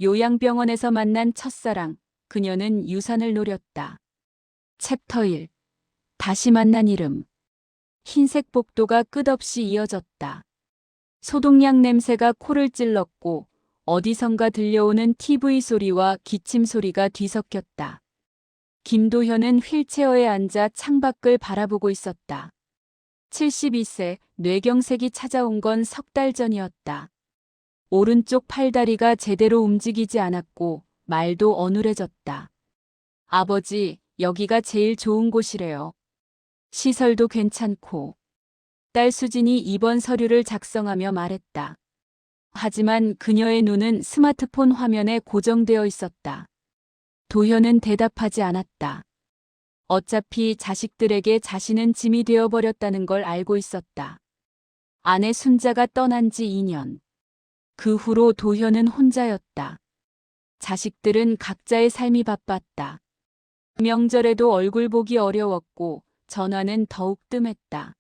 요양병원에서 만난 첫사랑, 그녀는 유산을 노렸다. 챕터 1. 다시 만난 이름. 흰색 복도가 끝없이 이어졌다. 소독약 냄새가 코를 찔렀고 어디선가 들려오는 TV 소리와 기침 소리가 뒤섞였다. 김도현은 휠체어에 앉아 창밖을 바라보고 있었다. 72세, 뇌경색이 찾아온 건 석 달 전이었다. 오른쪽 팔다리가 제대로 움직이지 않았고 말도 어눌해졌다. 아버지, 여기가 제일 좋은 곳이래요. 시설도 괜찮고. 딸 수진이 입원 서류를 작성하며 말했다. 하지만 그녀의 눈은 스마트폰 화면에 고정되어 있었다. 도현은 대답하지 않았다. 어차피 자식들에게 자신은 짐이 되어버렸다는 걸 알고 있었다. 아내 순자가 떠난 지 2년. 그 후로 도현은 혼자였다. 자식들은 각자의 삶이 바빴다. 명절에도 얼굴 보기 어려웠고 전화는 더욱 뜸했다.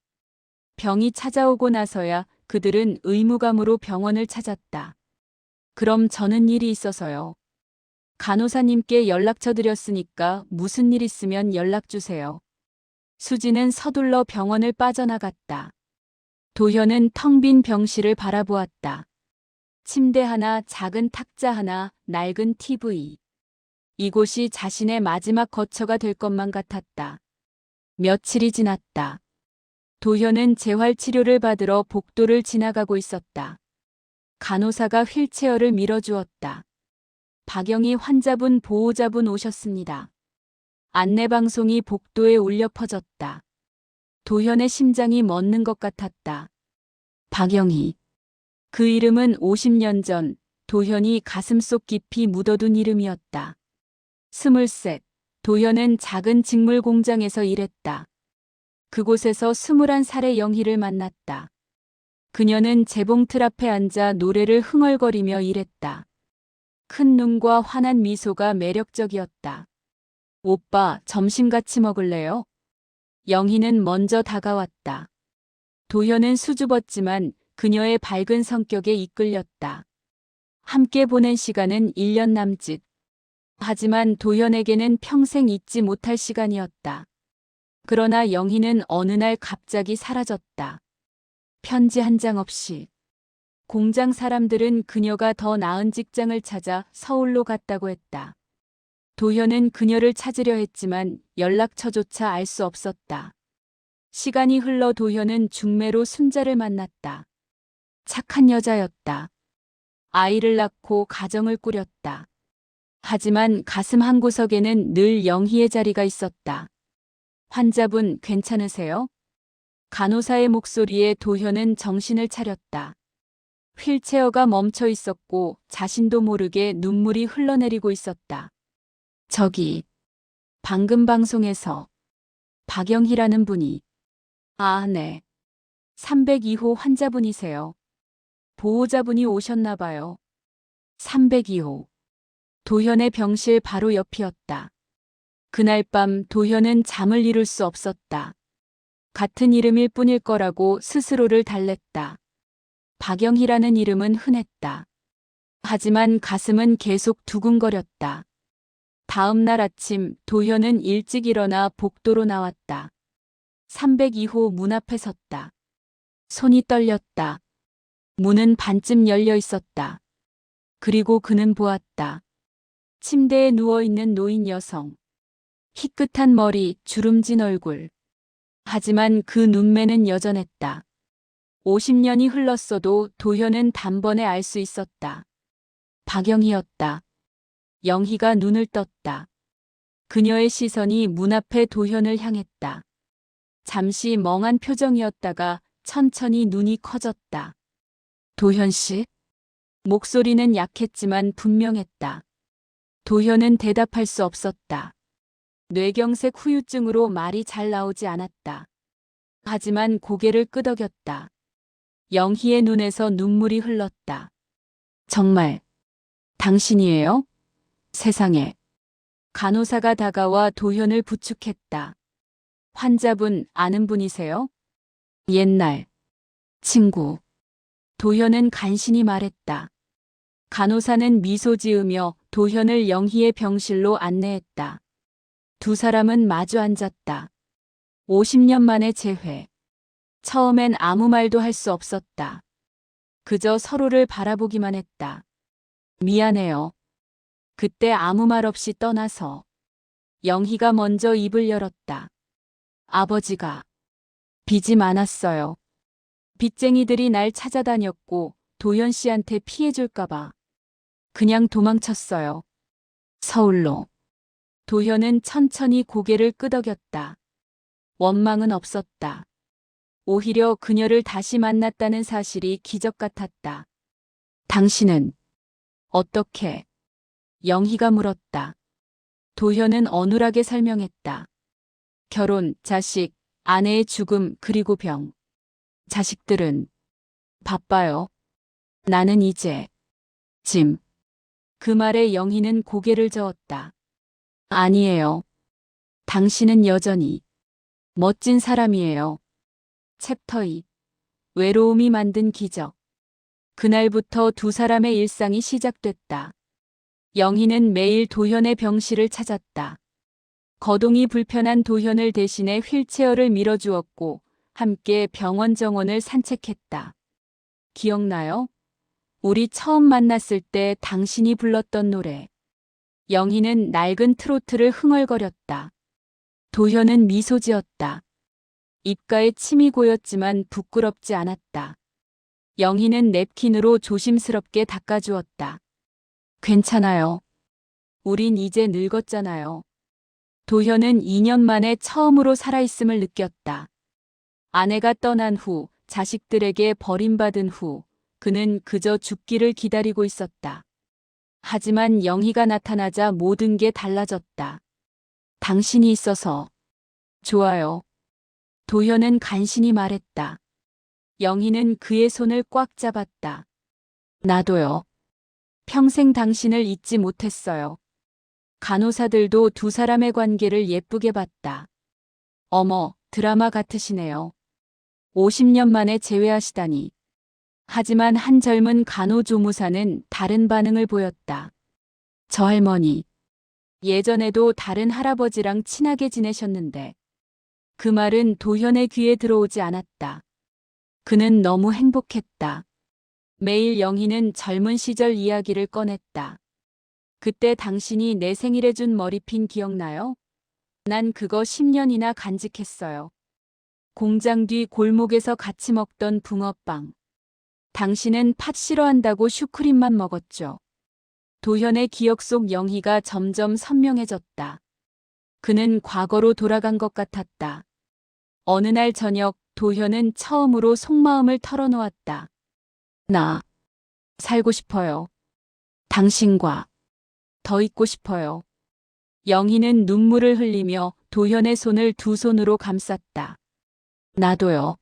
병이 찾아오고 나서야 그들은 의무감으로 병원을 찾았다. 그럼 저는 일이 있어서요. 간호사님께 연락처 드렸으니까 무슨 일 있으면 연락 주세요. 수지는 서둘러 병원을 빠져나갔다. 도현은 텅 빈 병실을 바라보았다. 침대 하나, 작은 탁자 하나, 낡은 TV. 이곳이 자신의 마지막 거처가 될 것만 같았다. 며칠이 지났다. 도현은 재활치료를 받으러 복도를 지나가고 있었다. 간호사가 휠체어를 밀어주었다. 박영희 환자분 보호자분 오셨습니다. 안내방송이 복도에 울려 퍼졌다. 도현의 심장이 멎는 것 같았다. 박영희. 그 이름은 50년 전 도현이 가슴속 깊이 묻어둔 이름이었다. 23, 도현은 작은 직물 공장에서 일했다. 그곳에서 21살의 영희를 만났다. 그녀는 재봉틀 앞에 앉아 노래를 흥얼거리며 일했다. 큰 눈과 환한 미소가 매력적이었다. 오빠, 점심 같이 먹을래요? 영희는 먼저 다가왔다. 도현은 수줍었지만 그녀의 밝은 성격에 이끌렸다. 함께 보낸 시간은 1년 남짓. 하지만 도현에게는 평생 잊지 못할 시간이었다. 그러나 영희는 어느 날 갑자기 사라졌다. 편지 한 장 없이. 공장 사람들은 그녀가 더 나은 직장을 찾아 서울로 갔다고 했다. 도현은 그녀를 찾으려 했지만 연락처조차 알 수 없었다. 시간이 흘러 도현은 중매로 순자를 만났다. 착한 여자였다. 아이를 낳고 가정을 꾸렸다. 하지만 가슴 한구석에는 늘 영희의 자리가 있었다. 환자분 괜찮으세요? 간호사의 목소리에 도현은 정신을 차렸다. 휠체어가 멈춰 있었고 자신도 모르게 눈물이 흘러내리고 있었다. 저기, 방금 방송에서 박영희라는 분이. 아, 네. 302호 환자분이세요. 보호자분이 오셨나 봐요. 302호. 도현의 병실 바로 옆이었다. 그날 밤 도현은 잠을 이룰 수 없었다. 같은 이름일 뿐일 거라고 스스로를 달랬다. 박영희라는 이름은 흔했다. 하지만 가슴은 계속 두근거렸다. 다음 날 아침 도현은 일찍 일어나 복도로 나왔다. 302호 문 앞에 섰다. 손이 떨렸다. 문은 반쯤 열려 있었다. 그리고 그는 보았다. 침대에 누워있는 노인 여성. 희끗한 머리, 주름진 얼굴. 하지만 그 눈매는 여전했다. 50년이 흘렀어도 도현은 단번에 알 수 있었다. 박영희였다. 영희가 눈을 떴다. 그녀의 시선이 문 앞에 도현을 향했다. 잠시 멍한 표정이었다가 천천히 눈이 커졌다. 도현 씨? 목소리는 약했지만 분명했다. 도현은 대답할 수 없었다. 뇌경색 후유증으로 말이 잘 나오지 않았다. 하지만 고개를 끄덕였다. 영희의 눈에서 눈물이 흘렀다. 정말 당신이에요? 세상에. 간호사가 다가와 도현을 부축했다. 환자분 아는 분이세요? 옛날 친구. 도현은 간신히 말했다. 간호사는 미소 지으며 도현을 영희의 병실로 안내했다. 두 사람은 마주 앉았다. 50년 만에 재회. 처음엔 아무 말도 할 수 없었다. 그저 서로를 바라보기만 했다. 미안해요. 그때 아무 말 없이 떠나서 영희가 먼저 입을 열었다. 아버지가 빚이 많았어요. 빚쟁이들이 날 찾아다녔고 도현 씨한테 피해줄까봐 그냥 도망쳤어요. 서울로. 도현은 천천히 고개를 끄덕였다. 원망은 없었다. 오히려 그녀를 다시 만났다는 사실이 기적 같았다. 당신은 어떻게? 영희가 물었다. 도현은 어눌하게 설명했다. 결혼, 자식, 아내의 죽음, 그리고 병. 자식들은 바빠요. 나는 이제 짐. 그 말에 영희는 고개를 저었다. 아니에요. 당신은 여전히 멋진 사람이에요. 챕터 2. 외로움이 만든 기적. 그날부터 두 사람의 일상이 시작됐다. 영희는 매일 도현의 병실을 찾았다. 거동이 불편한 도현을 대신해 휠체어를 밀어주었고 함께 병원 정원을 산책했다. 기억나요? 우리 처음 만났을 때 당신이 불렀던 노래. 영희는 낡은 트로트를 흥얼거렸다. 도현은 미소 지었다. 입가에 침이 고였지만 부끄럽지 않았다. 영희는 냅킨으로 조심스럽게 닦아주었다. 괜찮아요. 우린 이제 늙었잖아요. 도현은 2년 만에 처음으로 살아있음을 느꼈다. 아내가 떠난 후, 자식들에게 버림받은 후, 그는 그저 죽기를 기다리고 있었다. 하지만 영희가 나타나자 모든 게 달라졌다. 당신이 있어서 좋아요. 도현은 간신히 말했다. 영희는 그의 손을 꽉 잡았다. 나도요. 평생 당신을 잊지 못했어요. 간호사들도 두 사람의 관계를 예쁘게 봤다. 어머, 드라마 같으시네요. 50년 만에 재회하시다니. 하지만 한 젊은 간호조무사는 다른 반응을 보였다. 저 할머니. 예전에도 다른 할아버지랑 친하게 지내셨는데. 그 말은 도현의 귀에 들어오지 않았다. 그는 너무 행복했다. 매일 영희는 젊은 시절 이야기를 꺼냈다. 그때 당신이 내 생일에 준 머리핀 기억나요? 난 그거 10년이나 간직했어요. 공장 뒤 골목에서 같이 먹던 붕어빵. 당신은 팥 싫어한다고 슈크림만 먹었죠. 도현의 기억 속 영희가 점점 선명해졌다. 그는 과거로 돌아간 것 같았다. 어느 날 저녁 도현은 처음으로 속마음을 털어놓았다. 나 살고 싶어요. 당신과 더 있고 싶어요. 영희는 눈물을 흘리며 도현의 손을 두 손으로 감쌌다. 나도요.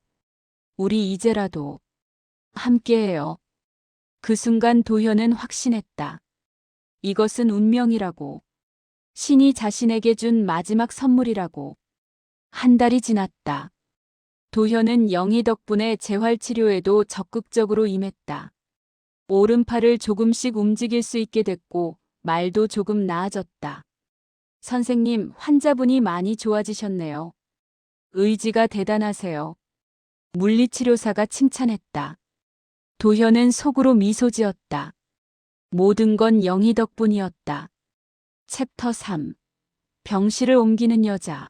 우리 이제라도 함께해요. 그 순간 도현은 확신했다. 이것은 운명이라고. 신이 자신에게 준 마지막 선물이라고. 한 달이 지났다. 도현은 영희 덕분에 재활치료에도 적극적으로 임했다. 오른팔을 조금씩 움직일 수 있게 됐고 말도 조금 나아졌다. 선생님, 환자분이 많이 좋아지셨네요. 의지가 대단하세요. 물리치료사가 칭찬했다. 도현은 속으로 미소 지었다. 모든 건 영희 덕분이었다. 챕터 3. 병실을 옮기는 여자.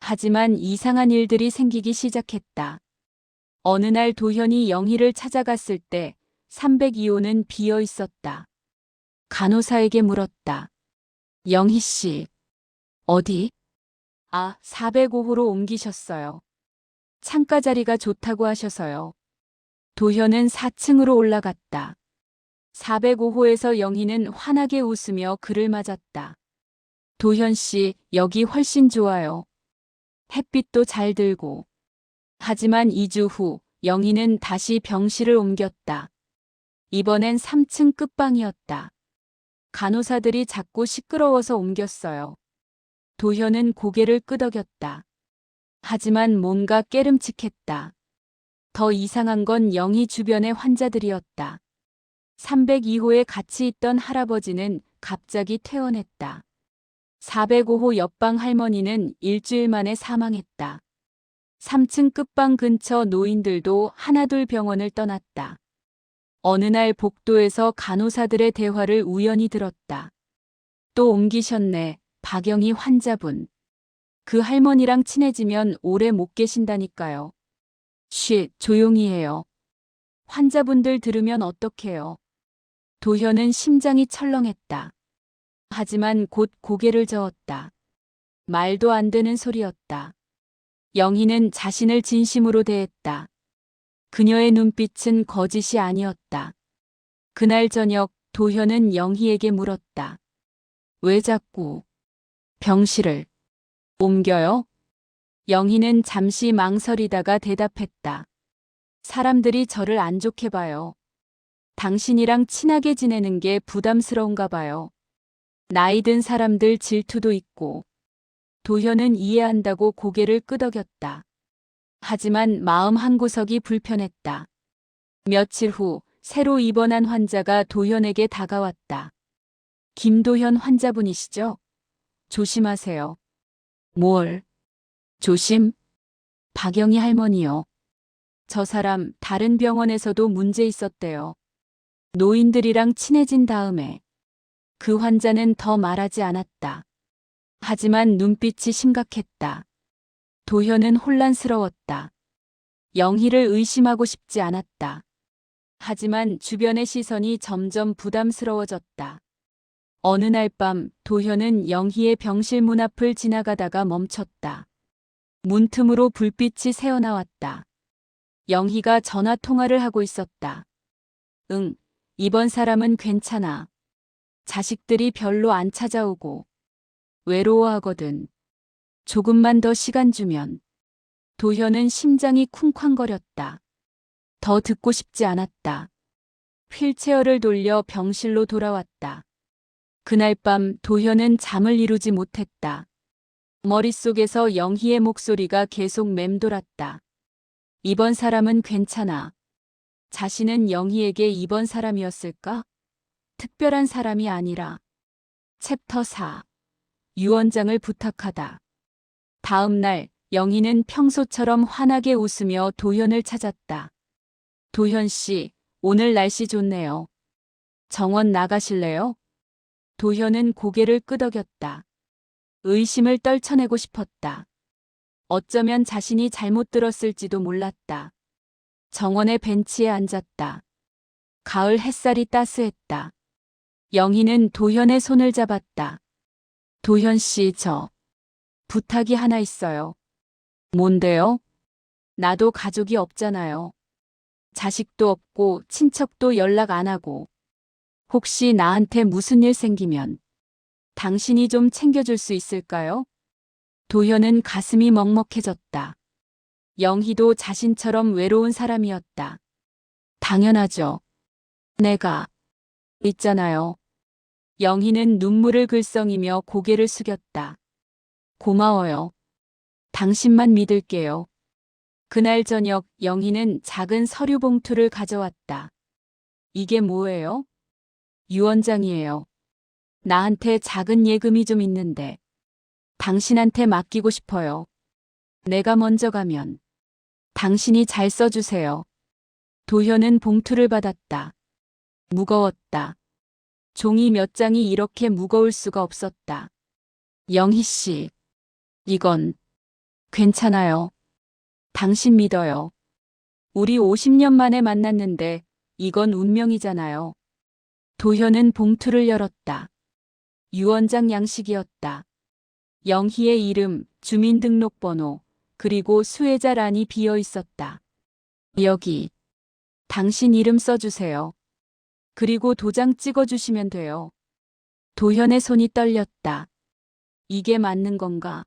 하지만 이상한 일들이 생기기 시작했다. 어느 날 도현이 영희를 찾아갔을 때 302호는 비어 있었다. 간호사에게 물었다. 영희 씨, 어디? 405호로 옮기셨어요. 창가 자리가 좋다고 하셔서요. 도현은 4층으로 올라갔다. 405호에서 영희는 환하게 웃으며 그를 맞았다. 도현 씨, 여기 훨씬 좋아요. 햇빛도 잘 들고. 하지만 2주 후 영희는 다시 병실을 옮겼다. 이번엔 3층 끝방이었다. 간호사들이 자꾸 시끄러워서 옮겼어요. 도현은 고개를 끄덕였다. 하지만 뭔가 깨름칙했다. 더 이상한 건 영희 주변의 환자들이었다. 302호에 같이 있던 할아버지는 갑자기 퇴원했다. 405호 옆방 할머니는 일주일 만에 사망했다. 3층 끝방 근처 노인들도 하나둘 병원을 떠났다. 어느 날 복도에서 간호사들의 대화를 우연히 들었다. 또 옮기셨네, 박영희 환자분. 그 할머니랑 친해지면 오래 못 계신다니까요. 조용히 해요. 환자분들 들으면 어떡해요. 도현은 심장이 철렁했다. 하지만 곧 고개를 저었다. 말도 안 되는 소리였다. 영희는 자신을 진심으로 대했다. 그녀의 눈빛은 거짓이 아니었다. 그날 저녁 도현은 영희에게 물었다. 왜 자꾸 병실을 옮겨요? 영희는 잠시 망설이다가 대답했다. 사람들이 저를 안 좋게 봐요. 당신이랑 친하게 지내는 게 부담스러운가 봐요. 나이 든 사람들 질투도 있고. 도현은 이해한다고 고개를 끄덕였다. 하지만 마음 한구석이 불편했다. 며칠 후 새로 입원한 환자가 도현에게 다가왔다. 김도현 환자분이시죠? 조심하세요. 뭘? 조심? 박영희 할머니요. 저 사람 다른 병원에서도 문제 있었대요. 노인들이랑 친해진 다음에. 그 환자는 더 말하지 않았다. 하지만 눈빛이 심각했다. 도현은 혼란스러웠다. 영희를 의심하고 싶지 않았다. 하지만 주변의 시선이 점점 부담스러워졌다. 어느 날 밤 도현은 영희의 병실 문 앞을 지나가다가 멈췄다. 문틈으로 불빛이 새어나왔다. 영희가 전화 통화를 하고 있었다. 응, 이번 사람은 괜찮아. 자식들이 별로 안 찾아오고 외로워하거든. 조금만 더 시간 주면. 도현은 심장이 쿵쾅거렸다. 더 듣고 싶지 않았다. 휠체어를 돌려 병실로 돌아왔다. 그날 밤 도현은 잠을 이루지 못했다. 머릿속에서 영희의 목소리가 계속 맴돌았다. 이번 사람은 괜찮아. 자신은 영희에게 이번 사람이었을까? 특별한 사람이 아니라. 챕터 4. 유언장을 부탁하다. 다음 날 영희는 평소처럼 환하게 웃으며 도현을 찾았다. 도현 씨, 오늘 날씨 좋네요. 정원 나가실래요? 도현은 고개를 끄덕였다. 의심을 떨쳐내고 싶었다. 어쩌면 자신이 잘못 들었을지도 몰랐다. 정원의 벤치에 앉았다. 가을 햇살이 따스했다. 영희는 도현의 손을 잡았다. 도현 씨, 저 부탁이 하나 있어요. 뭔데요? 나도 가족이 없잖아요. 자식도 없고 친척도 연락 안 하고. 혹시 나한테 무슨 일 생기면 당신이 좀 챙겨줄 수 있을까요? 도현은 가슴이 먹먹해졌다. 영희도 자신처럼 외로운 사람이었다. 당연하죠. 내가 있잖아요. 영희는 눈물을 글썽이며 고개를 숙였다. 고마워요. 당신만 믿을게요. 그날 저녁 영희는 작은 서류 봉투를 가져왔다. 이게 뭐예요? 유언장이에요. 나한테 작은 예금이 좀 있는데 당신한테 맡기고 싶어요. 내가 먼저 가면 당신이 잘 써주세요. 도현은 봉투를 받았다. 무거웠다. 종이 몇 장이 이렇게 무거울 수가 없었다. 영희 씨, 이건 괜찮아요. 당신 믿어요. 우리 50년 만에 만났는데 이건 운명이잖아요. 도현은 봉투를 열었다. 유언장 양식이었다. 영희의 이름, 주민등록번호, 그리고 수혜자란이 비어 있었다. 여기, 당신 이름 써주세요. 그리고 도장 찍어주시면 돼요. 도현의 손이 떨렸다. 이게 맞는 건가?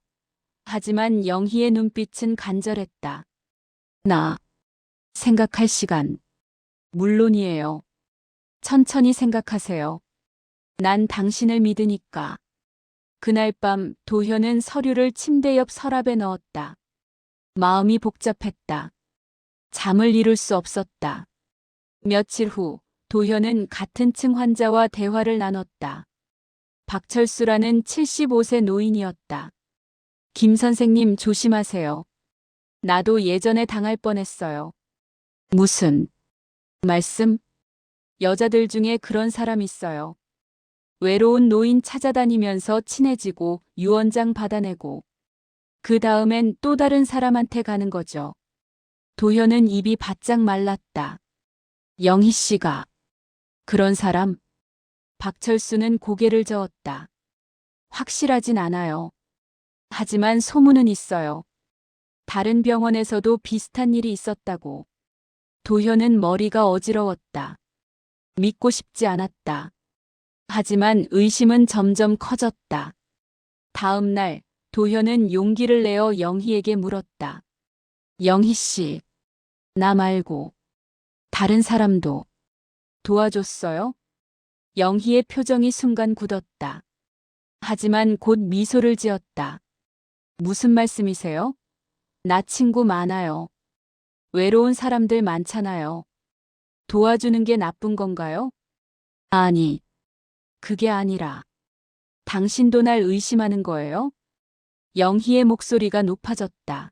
하지만 영희의 눈빛은 간절했다. 나, 생각할 시간. 물론이에요. 천천히 생각하세요. 난 당신을 믿으니까. 그날 밤 도현은 서류를 침대 옆 서랍에 넣었다. 마음이 복잡했다. 잠을 이룰 수 없었다. 며칠 후 도현은 같은 층 환자와 대화를 나눴다. 박철수라는 75세 노인이었다. 김 선생님 조심하세요. 나도 예전에 당할 뻔했어요. 무슨 말씀? 여자들 중에 그런 사람 있어요. 외로운 노인 찾아다니면서 친해지고 유언장 받아내고 그 다음엔 또 다른 사람한테 가는 거죠. 도현은 입이 바짝 말랐다. 영희 씨가 그런 사람? 박철수는 고개를 저었다. 확실하진 않아요. 하지만 소문은 있어요. 다른 병원에서도 비슷한 일이 있었다고. 도현은 머리가 어지러웠다. 믿고 싶지 않았다. 하지만 의심은 점점 커졌다. 다음 날 도현은 용기를 내어 영희에게 물었다. 영희 씨, 나 말고 다른 사람도 도와줬어요? 영희의 표정이 순간 굳었다. 하지만 곧 미소를 지었다. 무슨 말씀이세요? 나 친구 많아요. 외로운 사람들 많잖아요. 도와주는 게 나쁜 건가요? 아니, 그게 아니라 당신도 날 의심하는 거예요? 영희의 목소리가 높아졌다.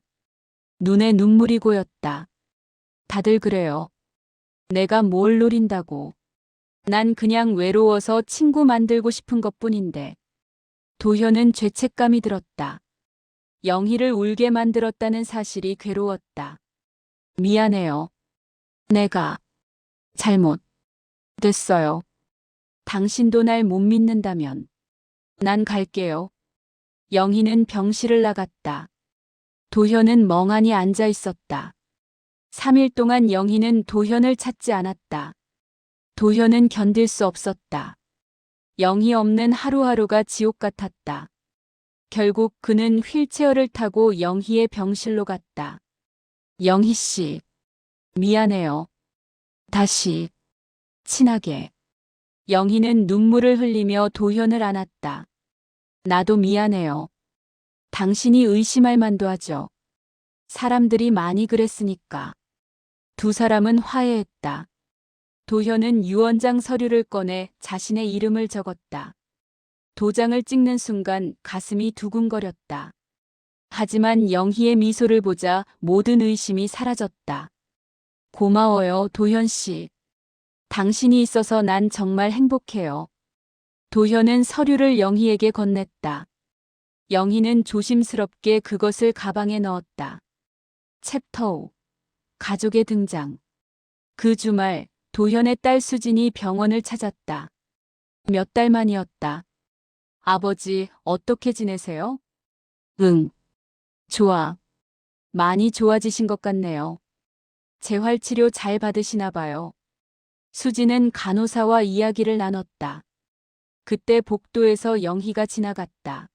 눈에 눈물이 고였다. 다들 그래요. 내가 뭘 노린다고. 난 그냥 외로워서 친구 만들고 싶은 것뿐인데. 도현은 죄책감이 들었다. 영희를 울게 만들었다는 사실이 괴로웠다. 미안해요. 내가 잘못됐어요. 당신도 날 못 믿는다면 난 갈게요. 영희는 병실을 나갔다. 도현은 멍하니 앉아 있었다. 3일 동안 영희는 도현을 찾지 않았다. 도현은 견딜 수 없었다. 영희 없는 하루하루가 지옥 같았다. 결국 그는 휠체어를 타고 영희의 병실로 갔다. 영희 씨, 미안해요. 다시 친하게. 영희는 눈물을 흘리며 도현을 안았다. 나도 미안해요. 당신이 의심할 만도 하죠. 사람들이 많이 그랬으니까. 두 사람은 화해했다. 도현은 유언장 서류를 꺼내 자신의 이름을 적었다. 도장을 찍는 순간 가슴이 두근거렸다. 하지만 영희의 미소를 보자 모든 의심이 사라졌다. 고마워요, 도현 씨. 당신이 있어서 난 정말 행복해요. 도현은 서류를 영희에게 건넸다. 영희는 조심스럽게 그것을 가방에 넣었다. 챕터 5. 가족의 등장. 그 주말 도현의 딸 수진이 병원을 찾았다. 몇 달 만이었다. 아버지, 어떻게 지내세요? 응. 좋아. 많이 좋아지신 것 같네요. 재활치료 잘 받으시나 봐요. 수진은 간호사와 이야기를 나눴다. 그때 복도에서 영희가 지나갔다.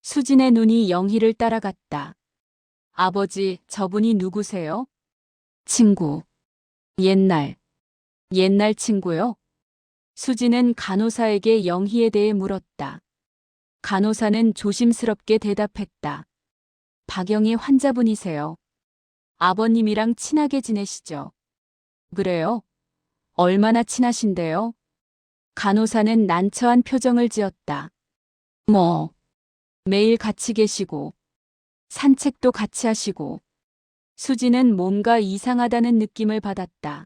수진의 눈이 영희를 따라갔다. 아버지, 저분이 누구세요? 친구. 옛날 친구요? 수진은 간호사에게 영희에 대해 물었다. 간호사는 조심스럽게 대답했다. 박영희 환자분이세요. 아버님이랑 친하게 지내시죠? 그래요? 얼마나 친하신데요? 간호사는 난처한 표정을 지었다. 매일 같이 계시고, 산책도 같이 하시고. 수지는 뭔가 이상하다는 느낌을 받았다.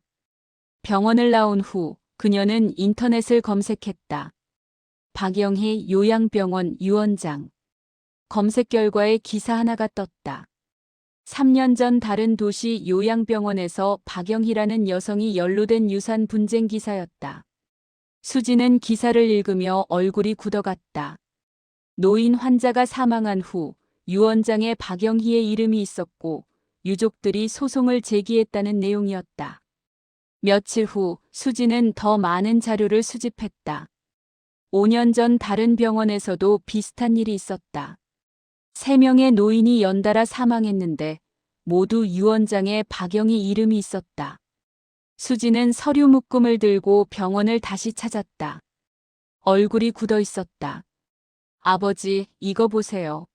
병원을 나온 후 그녀는 인터넷을 검색했다. 박영희 요양병원 유언장. 검색 결과에 기사 하나가 떴다. 3년 전 다른 도시 요양병원에서 박영희라는 여성이 연루된 유산 분쟁 기사였다. 수지는 기사를 읽으며 얼굴이 굳어갔다. 노인 환자가 사망한 후 유언장에 박영희의 이름이 있었고 유족들이 소송을 제기했다는 내용이었다. 며칠 후 수지는 더 많은 자료를 수집했다. 5년 전 다른 병원에서도 비슷한 일이 있었다. 3명의 노인이 연달아 사망했는데 모두 유언장에 박영희 이름이 있었다. 수지는 서류 묶음을 들고 병원을 다시 찾았다. 얼굴이 굳어 있었다. 아버지, 이거 보세요.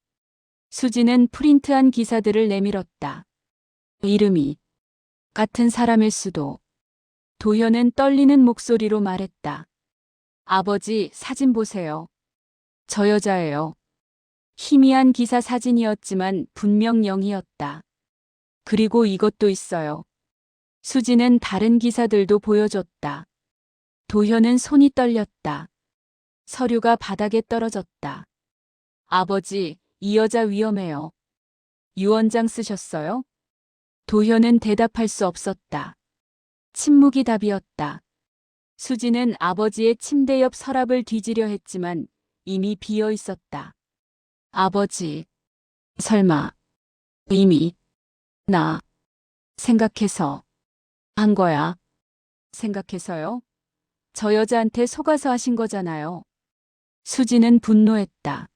수지는 프린트한 기사들을 내밀었다. 이름이 같은 사람일 수도. 도현은 떨리는 목소리로 말했다. 아버지, 사진 보세요. 저 여자예요. 희미한 기사 사진이었지만 분명 영희였다. 그리고 이것도 있어요. 수지는 다른 기사들도 보여줬다. 도현은 손이 떨렸다. 서류가 바닥에 떨어졌다. 아버지, 이 여자 위험해요. 유언장 쓰셨어요? 도현은 대답할 수 없었다. 침묵이 답이었다. 수지는 아버지의 침대 옆 서랍을 뒤지려 했지만 이미 비어 있었다. 아버지, 설마 이미 나 생각해서 한 거야? 생각해서요? 저 여자한테 속아서 하신 거잖아요. 수지는 분노했다.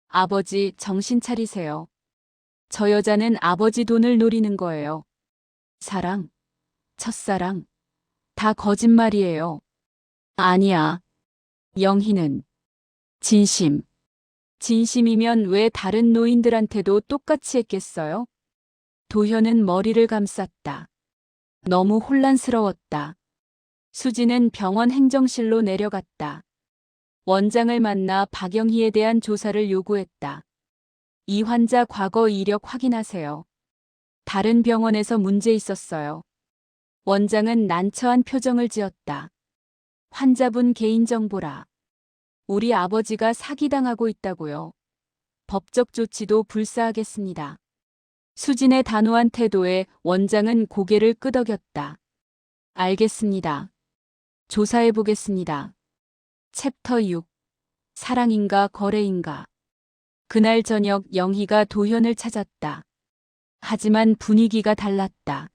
아버지, 정신 차리세요. 저 여자는 아버지 돈을 노리는 거예요. 사랑, 첫사랑, 다 거짓말이에요. 아니야. 영희는 진심. 진심이면 왜 다른 노인들한테도 똑같이 했겠어요? 도현은 머리를 감쌌다. 너무 혼란스러웠다. 수지는 병원 행정실로 내려갔다. 원장을 만나 박영희에 대한 조사를 요구했다. 이 환자 과거 이력 확인하세요. 다른 병원에서 문제 있었어요. 원장은 난처한 표정을 지었다. 환자분 개인정보라. 우리 아버지가 사기당하고 있다고요. 법적 조치도 불사하겠습니다. 수진의 단호한 태도에 원장은 고개를 끄덕였다. 알겠습니다. 조사해 보겠습니다. 챕터 6. 사랑인가 거래인가. 그날 저녁 영희가 도현을 찾았다. 하지만 분위기가 달랐다.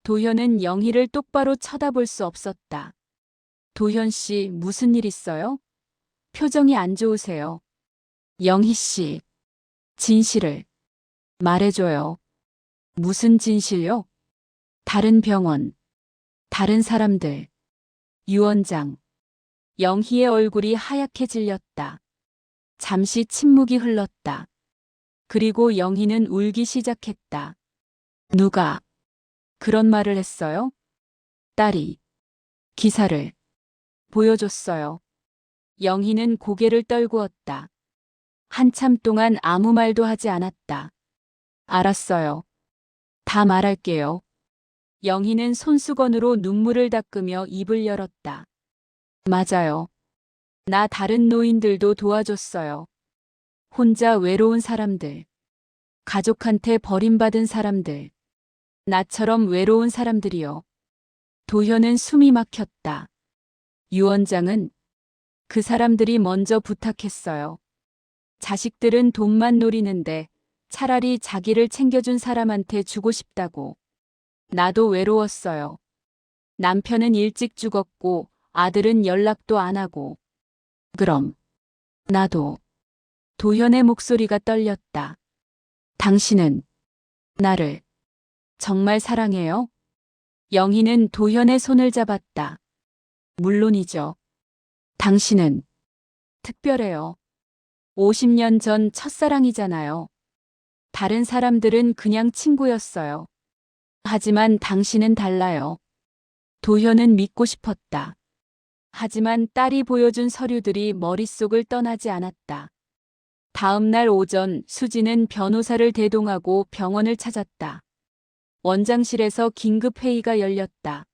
도현은 영희를 똑바로 쳐다볼 수 없었다. 도현 씨, 무슨 일 있어요? 표정이 안 좋으세요. 영희 씨, 진실을 말해줘요. 무슨 진실요? 다른 병원, 다른 사람들, 유원장. 영희의 얼굴이 하얗게 질렸다. 잠시 침묵이 흘렀다. 그리고 영희는 울기 시작했다. 누가 그런 말을 했어요? 딸이 기사를 보여줬어요. 영희는 고개를 떨구었다. 한참 동안 아무 말도 하지 않았다. 알았어요. 다 말할게요. 영희는 손수건으로 눈물을 닦으며 입을 열었다. 맞아요. 나 다른 노인들도 도와줬어요. 혼자 외로운 사람들, 가족한테 버림받은 사람들, 나처럼 외로운 사람들이요. 도현은 숨이 막혔다. 유원장은 그 사람들이 먼저 부탁했어요. 자식들은 돈만 노리는데 차라리 자기를 챙겨준 사람한테 주고 싶다고. 나도 외로웠어요. 남편은 일찍 죽었고 아들은 연락도 안 하고. 그럼 나도. 도현의 목소리가 떨렸다. 당신은 나를 정말 사랑해요? 영희는 도현의 손을 잡았다. 물론이죠. 당신은 특별해요. 50년 전 첫사랑이잖아요. 다른 사람들은 그냥 친구였어요. 하지만 당신은 달라요. 도현은 믿고 싶었다. 하지만 딸이 보여준 서류들이 머릿속을 떠나지 않았다. 다음 날 오전 수지는 변호사를 대동하고 병원을 찾았다. 원장실에서 긴급 회의가 열렸다.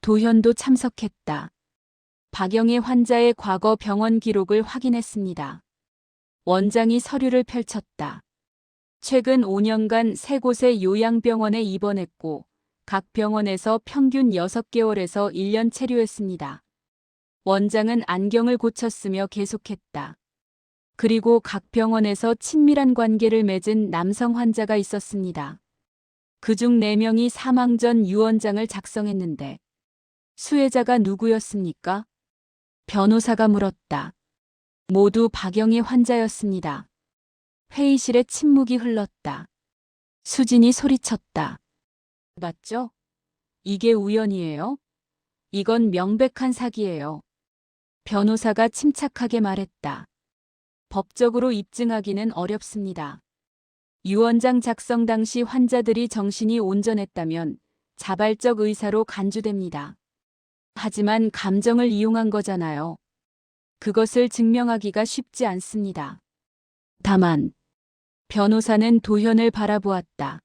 도현도 참석했다. 박영희 환자의 과거 병원 기록을 확인했습니다. 원장이 서류를 펼쳤다. 최근 5년간 3곳의 요양병원에 입원했고 각 병원에서 평균 6개월에서 1년 체류했습니다. 원장은 안경을 고쳤으며 계속했다. 그리고 각 병원에서 친밀한 관계를 맺은 남성 환자가 있었습니다. 그중 4명이 사망 전 유언장을 작성했는데 수혜자가 누구였습니까? 변호사가 물었다. 모두 박영희 환자였습니다. 회의실에 침묵이 흘렀다. 수진이 소리쳤다. 맞죠? 이게 우연이에요? 이건 명백한 사기예요. 변호사가 침착하게 말했다. 법적으로 입증하기는 어렵습니다. 유언장 작성 당시 환자들이 정신이 온전했다면 자발적 의사로 간주됩니다. 하지만 감정을 이용한 거잖아요. 그것을 증명하기가 쉽지 않습니다. 다만, 변호사는 도현을 바라보았다.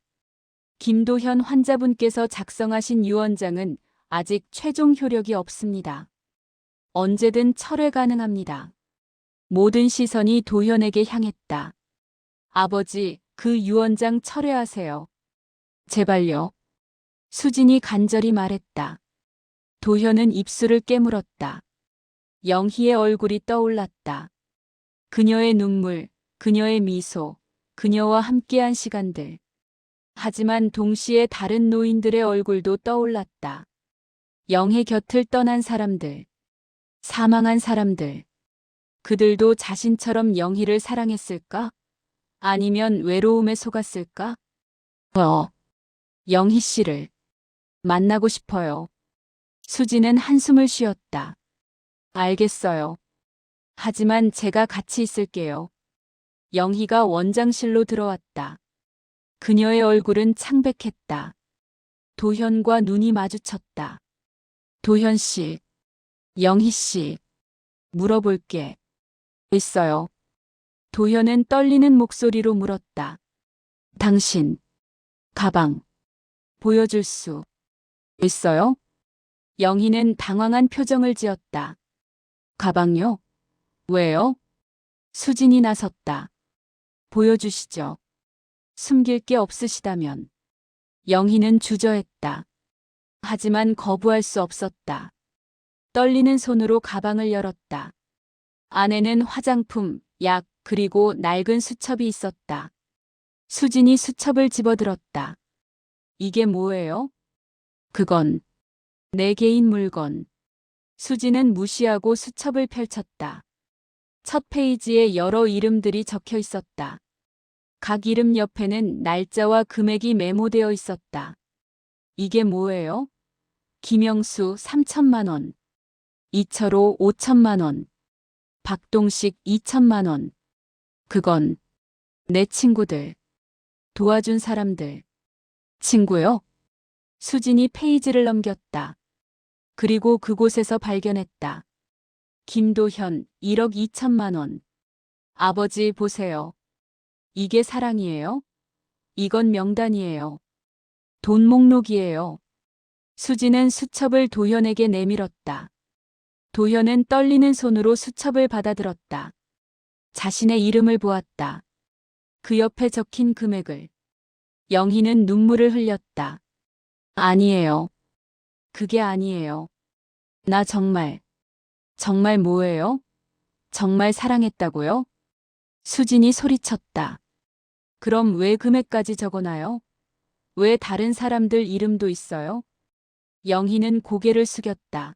김도현 환자분께서 작성하신 유언장은 아직 최종 효력이 없습니다. 언제든 철회 가능합니다. 모든 시선이 도현에게 향했다. 아버지, 그 유언장 철회하세요. 제발요. 수진이 간절히 말했다. 도현은 입술을 깨물었다. 영희의 얼굴이 떠올랐다. 그녀의 눈물, 그녀의 미소, 그녀와 함께한 시간들. 하지만 동시에 다른 노인들의 얼굴도 떠올랐다. 영희 곁을 떠난 사람들, 사망한 사람들. 그들도 자신처럼 영희를 사랑했을까? 아니면 외로움에 속았을까? 영희 씨를 만나고 싶어요. 수지는 한숨을 쉬었다. 알겠어요. 하지만 제가 같이 있을게요. 영희가 원장실로 들어왔다. 그녀의 얼굴은 창백했다. 도현과 눈이 마주쳤다. 도현 씨, 영희 씨, 물어볼게. 있어요. 도현은 떨리는 목소리로 물었다. 당신, 가방, 보여줄 수 있어요? 영희는 당황한 표정을 지었다. 가방요? 왜요? 수진이 나섰다. 보여주시죠. 숨길 게 없으시다면. 영희는 주저했다. 하지만 거부할 수 없었다. 떨리는 손으로 가방을 열었다. 안에는 화장품, 약, 그리고 낡은 수첩이 있었다. 수진이 수첩을 집어들었다. 이게 뭐예요? 그건 내 개인 물건. 수진은 무시하고 수첩을 펼쳤다. 첫 페이지에 여러 이름들이 적혀 있었다. 각 이름 옆에는 날짜와 금액이 메모되어 있었다. 이게 뭐예요? 김영수 3천만 원, 이철호 5천만 원, 박동식 2천만 원. 그건 내 친구들, 도와준 사람들. 친구요? 수진이 페이지를 넘겼다. 그리고 그곳에서 발견했다. 김도현 1억 2천만 원. 아버지 보세요. 이게 사랑이에요? 이건 명단이에요. 돈 목록이에요. 수지는 수첩을 도현에게 내밀었다. 도현은 떨리는 손으로 수첩을 받아들었다. 자신의 이름을 보았다. 그 옆에 적힌 금액을. 영희는 눈물을 흘렸다. 아니에요. 그게 아니에요. 나 정말 뭐예요? 정말 사랑했다고요? 수진이 소리쳤다. 그럼 왜 금액까지 적어놔요? 왜 다른 사람들 이름도 있어요? 영희는 고개를 숙였다.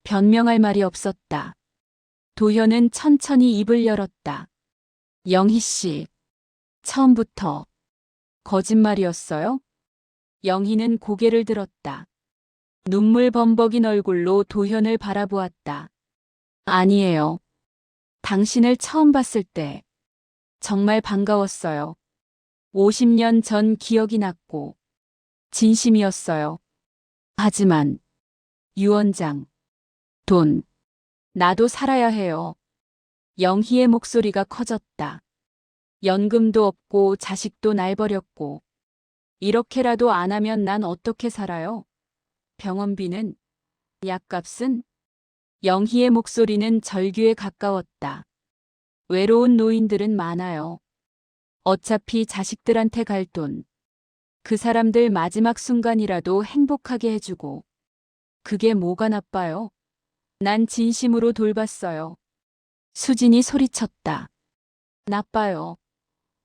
변명할 말이 없었다. 도현은 천천히 입을 열었다. 영희 씨, 처음부터 거짓말이었어요? 영희는 고개를 들었다. 눈물 범벅인 얼굴로 도현을 바라보았다. 아니에요. 당신을 처음 봤을 때 정말 반가웠어요. 50년 전 기억이 났고 진심이었어요. 하지만 유언장, 돈, 나도 살아야 해요. 영희의 목소리가 커졌다. 연금도 없고 자식도 날 버렸고 이렇게라도 안 하면 난 어떻게 살아요? 병원비는? 약값은? 영희의 목소리는 절규에 가까웠다. 외로운 노인들은 많아요. 어차피 자식들한테 갈 돈. 그 사람들 마지막 순간이라도 행복하게 해주고. 그게 뭐가 나빠요? 난 진심으로 돌봤어요. 수진이 소리쳤다. 나빠요.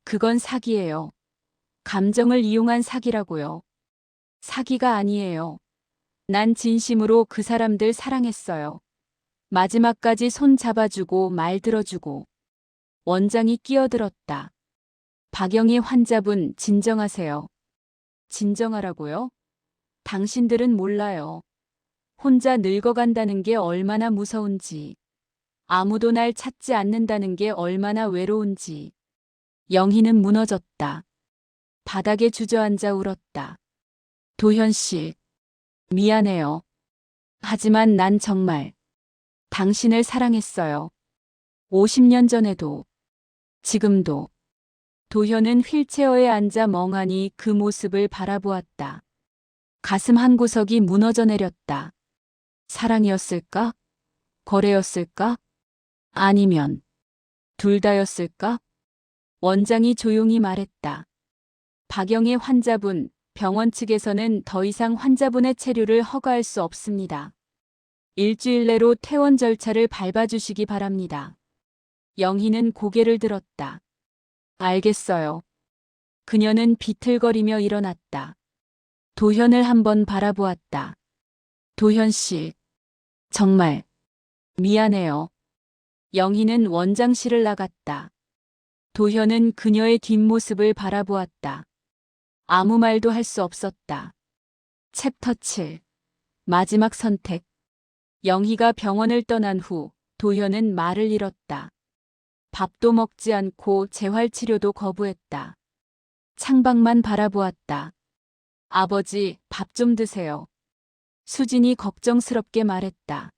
그건 사기예요. 감정을 이용한 사기라고요. 사기가 아니에요. 난 진심으로 그 사람들 사랑했어요. 마지막까지 손 잡아주고 말 들어주고. 원장이 끼어들었다. 박영희 환자분 진정하세요. 진정하라고요? 당신들은 몰라요. 혼자 늙어간다는 게 얼마나 무서운지. 아무도 날 찾지 않는다는 게 얼마나 외로운지. 영희는 무너졌다. 바닥에 주저앉아 울었다. 도현 씨, 미안해요. 하지만 난 정말 당신을 사랑했어요. 50년 전에도, 지금도. 도현은 휠체어에 앉아 멍하니 그 모습을 바라보았다. 가슴 한 구석이 무너져 내렸다. 사랑이었을까? 거래였을까? 아니면 둘 다였을까? 원장이 조용히 말했다. 박영의 환자분, 병원 측에서는 더 이상 환자분의 체류를 허가할 수 없습니다. 일주일 내로 퇴원 절차를 밟아주시기 바랍니다. 영희는 고개를 들었다. 알겠어요. 그녀는 비틀거리며 일어났다. 도현을 한번 바라보았다. 도현 씨, 정말 미안해요. 영희는 원장실을 나갔다. 도현은 그녀의 뒷모습을 바라보았다. 아무 말도 할 수 없었다. 챕터 7. 마지막 선택. 영희가 병원을 떠난 후 도현은 말을 잃었다. 밥도 먹지 않고 재활치료도 거부했다. 창밖만 바라보았다. 아버지, 밥 좀 드세요. 수진이 걱정스럽게 말했다.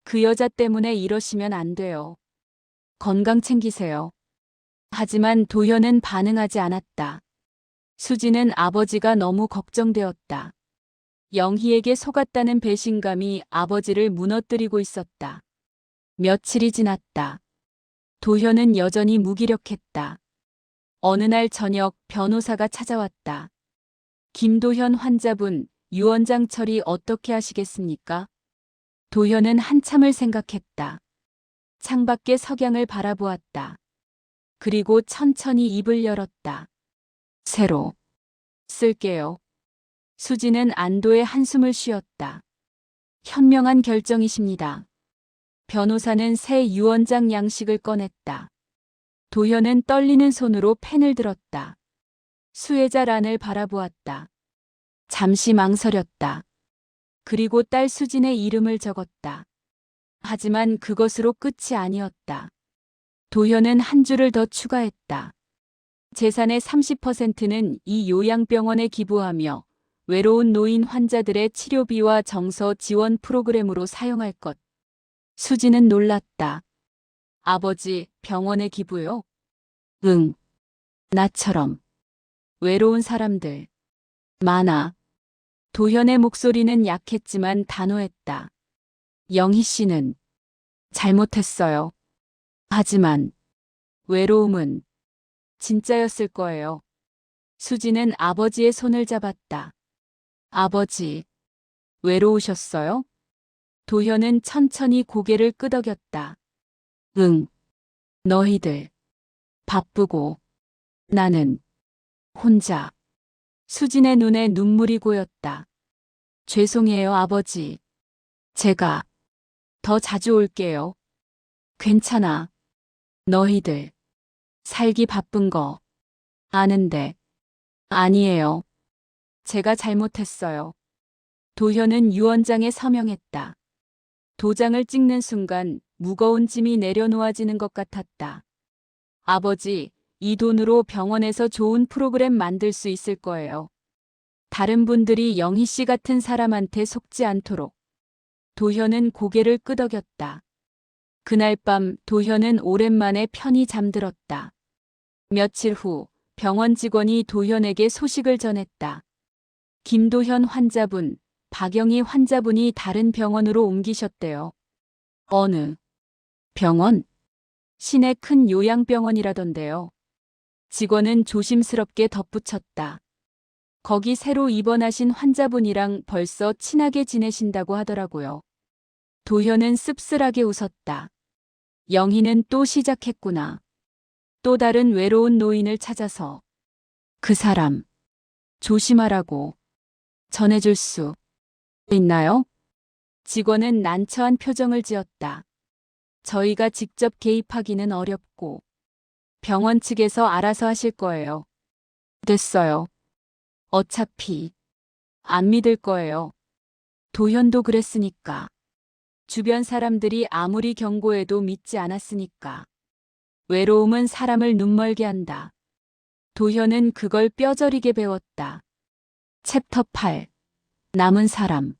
그 여자 때문에 이러시면 안 돼요. 건강 챙기세요. 하지만 도현은 반응하지 않았다. 수진은 아버지가 너무 걱정되었다. 영희에게 속았다는 배신감이 아버지를 무너뜨리고 있었다. 며칠이 지났다. 도현은 여전히 무기력했다. 어느 날 저녁 변호사가 찾아왔다. 김도현 환자분, 유언장 처리 어떻게 하시겠습니까? 도현은 한참을 생각했다. 창밖의 석양을 바라보았다. 그리고 천천히 입을 열었다. 새로 쓸게요. 수지는 안도의 한숨을 쉬었다. 현명한 결정이십니다. 변호사는 새 유언장 양식을 꺼냈다. 도현은 떨리는 손으로 펜을 들었다. 수혜자란을 바라보았다. 잠시 망설였다. 그리고 딸 수진의 이름을 적었다. 하지만 그것으로 끝이 아니었다. 도현은 한 줄을 더 추가했다. 재산의 30%는 이 요양병원에 기부하며 외로운 노인 환자들의 치료비와 정서 지원 프로그램으로 사용할 것. 수지는 놀랐다. 아버지, 병원에 기부요? 응. 나처럼. 외로운 사람들. 많아. 도현의 목소리는 약했지만 단호했다. 영희 씨는 잘못했어요. 하지만 외로움은 진짜였을 거예요. 수지는 아버지의 손을 잡았다. 아버지, 외로우셨어요? 도현은 천천히 고개를 끄덕였다. 응. 너희들. 바쁘고. 나는 혼자. 수진의 눈에 눈물이 고였다. 죄송해요, 아버지. 제가 더 자주 올게요. 괜찮아. 너희들. 살기 바쁜 거 아는데. 아니에요. 제가 잘못했어요. 도현은 유언장에 서명했다. 도장을 찍는 순간 무거운 짐이 내려놓아지는 것 같았다. 아버지, 이 돈으로 병원에서 좋은 프로그램 만들 수 있을 거예요. 다른 분들이 영희 씨 같은 사람한테 속지 않도록. 도현은 고개를 끄덕였다. 그날 밤 도현은 오랜만에 편히 잠들었다. 며칠 후 병원 직원이 도현에게 소식을 전했다. 김도현 환자분, 박영희 환자분이 다른 병원으로 옮기셨대요. 어느 병원? 시내 큰 요양병원이라던데요. 직원은 조심스럽게 덧붙였다. 거기 새로 입원하신 환자분이랑 벌써 친하게 지내신다고 하더라고요. 도현은 씁쓸하게 웃었다. 영희는 또 시작했구나. 또 다른 외로운 노인을 찾아서 그 사람 조심하라고 전해줄 수 있나요? 직원은 난처한 표정을 지었다. 저희가 직접 개입하기는 어렵고 병원 측에서 알아서 하실 거예요. 됐어요. 어차피 안 믿을 거예요. 도현도 그랬으니까. 주변 사람들이 아무리 경고해도 믿지 않았으니까. 외로움은 사람을 눈멀게 한다. 도현은 그걸 뼈저리게 배웠다. 챕터 8. 남은 사람.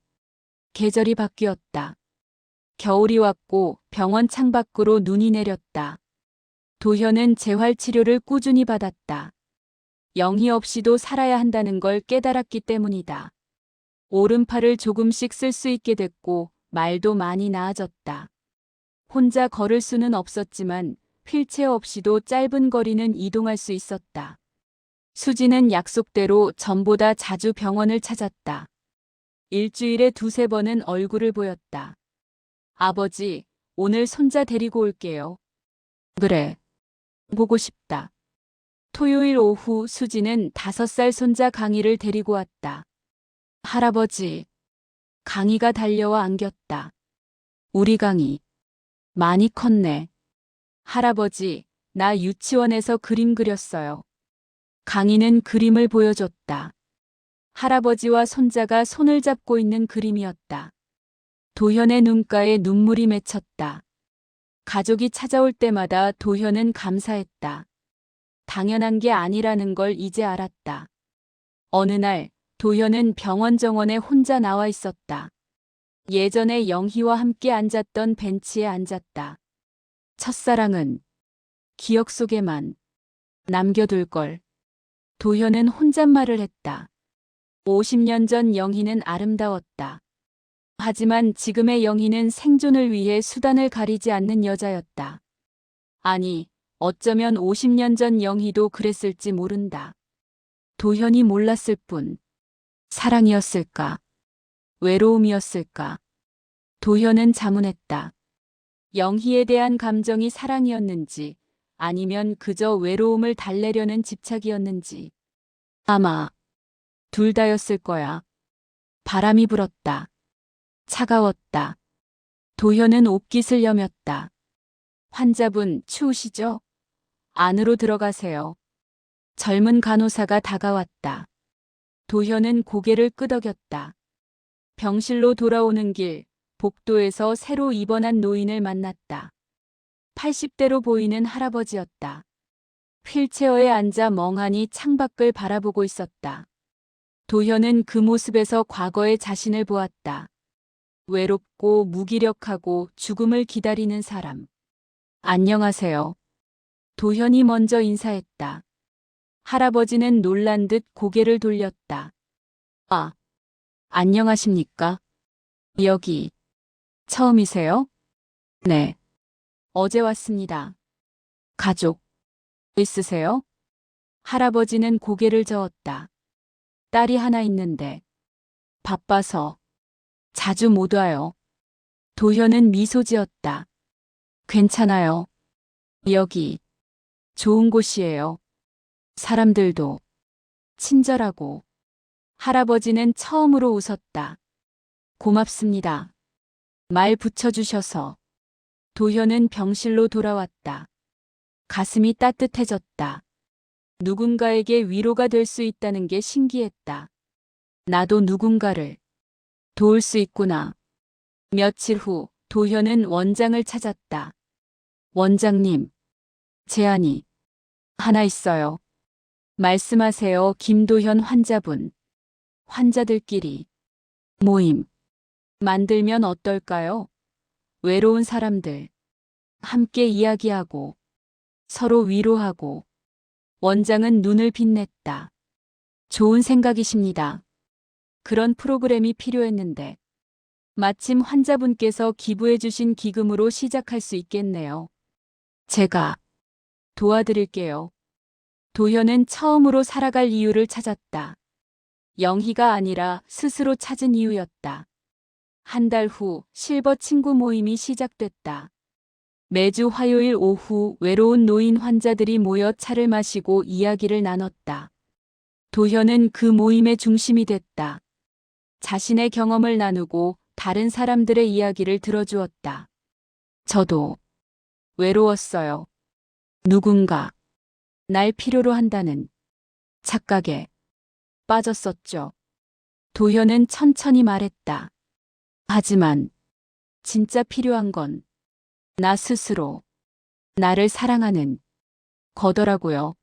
계절이 바뀌었다. 겨울이 왔고 병원 창밖으로 눈이 내렸다. 도현은 재활치료를 꾸준히 받았다. 영희 없이도 살아야 한다는 걸 깨달았기 때문이다. 오른팔을 조금씩 쓸 수 있게 됐고 말도 많이 나아졌다. 혼자 걸을 수는 없었지만 휠체어 없이도 짧은 거리는 이동할 수 있었다. 수지는 약속대로 전보다 자주 병원을 찾았다. 일주일에 두세 번은 얼굴을 보였다. 아버지, 오늘 손자 데리고 올게요. 그래. 보고 싶다. 토요일 오후 수지는 5살 손자 강희를 데리고 왔다. 할아버지. 강희가 달려와 안겼다. 우리 강희. 많이 컸네. 할아버지, 나 유치원에서 그림 그렸어요. 강희는 그림을 보여줬다. 할아버지와 손자가 손을 잡고 있는 그림이었다. 도현의 눈가에 눈물이 맺혔다. 가족이 찾아올 때마다 도현은 감사했다. 당연한 게 아니라는 걸 이제 알았다. 어느 날 도현은 병원 정원에 혼자 나와 있었다. 예전에 영희와 함께 앉았던 벤치에 앉았다. 첫사랑은 기억 속에만 남겨둘 걸. 도현은 혼잣말을 했다. 50년 전 영희는 아름다웠다. 하지만 지금의 영희는 생존을 위해 수단을 가리지 않는 여자였다. 아니, 어쩌면 50년 전 영희도 그랬을지 모른다. 도현이 몰랐을 뿐. 사랑이었을까? 외로움이었을까? 도현은 자문했다. 영희에 대한 감정이 사랑이었는지 아니면 그저 외로움을 달래려는 집착이었는지. 아마 둘 다였을 거야. 바람이 불었다. 차가웠다. 도현은 옷깃을 여몄다. 환자분 추우시죠? 안으로 들어가세요. 젊은 간호사가 다가왔다. 도현은 고개를 끄덕였다. 병실로 돌아오는 길, 복도에서 새로 입원한 노인을 만났다. 80대로 보이는 할아버지였다. 휠체어에 앉아 멍하니 창밖을 바라보고 있었다. 도현은 그 모습에서 과거의 자신을 보았다. 외롭고 무기력하고 죽음을 기다리는 사람. 안녕하세요. 도현이 먼저 인사했다. 할아버지는 놀란 듯 고개를 돌렸다. 아, 안녕하십니까? 여기 처음이세요? 네. 어제 왔습니다. 가족 있으세요? 할아버지는 고개를 저었다. 딸이 하나 있는데 바빠서 자주 못 와요. 도현은 미소 지었다. 괜찮아요. 여기 좋은 곳이에요. 사람들도 친절하고. 할아버지는 처음으로 웃었다. 고맙습니다. 말 붙여주셔서. 도현은 병실로 돌아왔다. 가슴이 따뜻해졌다. 누군가에게 위로가 될 수 있다는 게 신기했다. 나도 누군가를 도울 수 있구나. 며칠 후 도현은 원장을 찾았다. 원장님, 제안이 하나 있어요. 말씀하세요. 김도현 환자분. 환자들끼리 모임 만들면 어떨까요? 외로운 사람들 함께 이야기하고 서로 위로하고. 원장은 눈을 빛냈다. 좋은 생각이십니다. 그런 프로그램이 필요했는데 마침 환자분께서 기부해 주신 기금으로 시작할 수 있겠네요. 제가 도와드릴게요. 도현은 처음으로 살아갈 이유를 찾았다. 영희가 아니라 스스로 찾은 이유였다. 한 달 후 실버 친구 모임이 시작됐다. 매주 화요일 오후 외로운 노인 환자들이 모여 차를 마시고 이야기를 나눴다. 도현은 그 모임의 중심이 됐다. 자신의 경험을 나누고 다른 사람들의 이야기를 들어주었다. 저도 외로웠어요. 누군가 날 필요로 한다는 착각에 빠졌었죠. 도현은 천천히 말했다. 하지만 진짜 필요한 건 나 스스로 나를 사랑하는 거더라고요.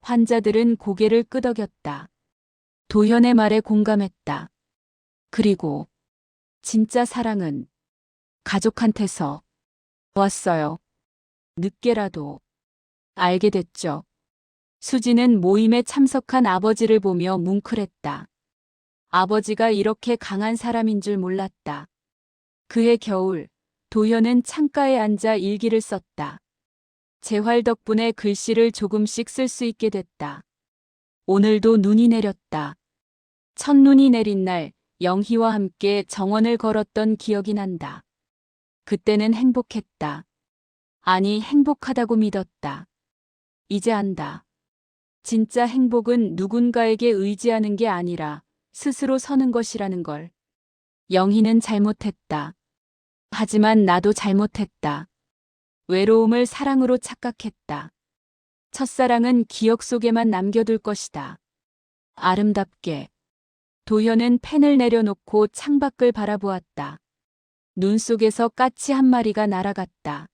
환자들은 고개를 끄덕였다. 도현의 말에 공감했다. 그리고 진짜 사랑은 가족한테서 왔어요. 늦게라도 알게 됐죠. 수지는 모임에 참석한 아버지를 보며 뭉클했다. 아버지가 이렇게 강한 사람인 줄 몰랐다. 그해 겨울, 도현은 창가에 앉아 일기를 썼다. 재활 덕분에 글씨를 조금씩 쓸 수 있게 됐다. 오늘도 눈이 내렸다. 첫눈이 내린 날, 영희와 함께 정원을 걸었던 기억이 난다. 그때는 행복했다. 아니, 행복하다고 믿었다. 이제 안다. 진짜 행복은 누군가에게 의지하는 게 아니라 스스로 서는 것이라는 걸. 영희는 잘못했다. 하지만 나도 잘못했다. 외로움을 사랑으로 착각했다. 첫사랑은 기억 속에만 남겨둘 것이다. 아름답게. 도현은 펜을 내려놓고 창밖을 바라보았다. 눈 속에서 까치 한 마리가 날아갔다.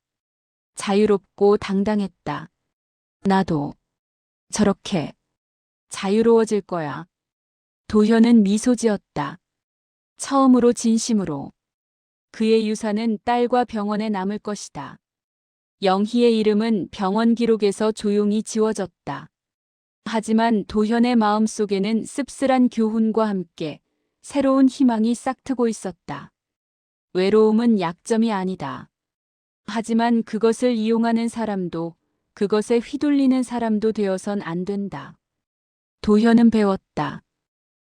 자유롭고 당당했다. 나도 저렇게 자유로워질 거야. 도현은 미소 지었다. 처음으로 진심으로. 그의 유산은 딸과 병원에 남을 것이다. 영희의 이름은 병원 기록에서 조용히 지워졌다. 하지만 도현의 마음속에는 씁쓸한 교훈과 함께 새로운 희망이 싹트고 있었다. 외로움은 약점이 아니다. 하지만 그것을 이용하는 사람도, 그것에 휘둘리는 사람도 되어선 안 된다. 도현은 배웠다.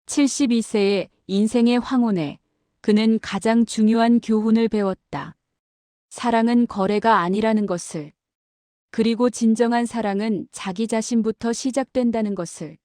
72세의 인생의 황혼에 그는 가장 중요한 교훈을 배웠다. 사랑은 거래가 아니라는 것을. 그리고 진정한 사랑은 자기 자신부터 시작된다는 것을.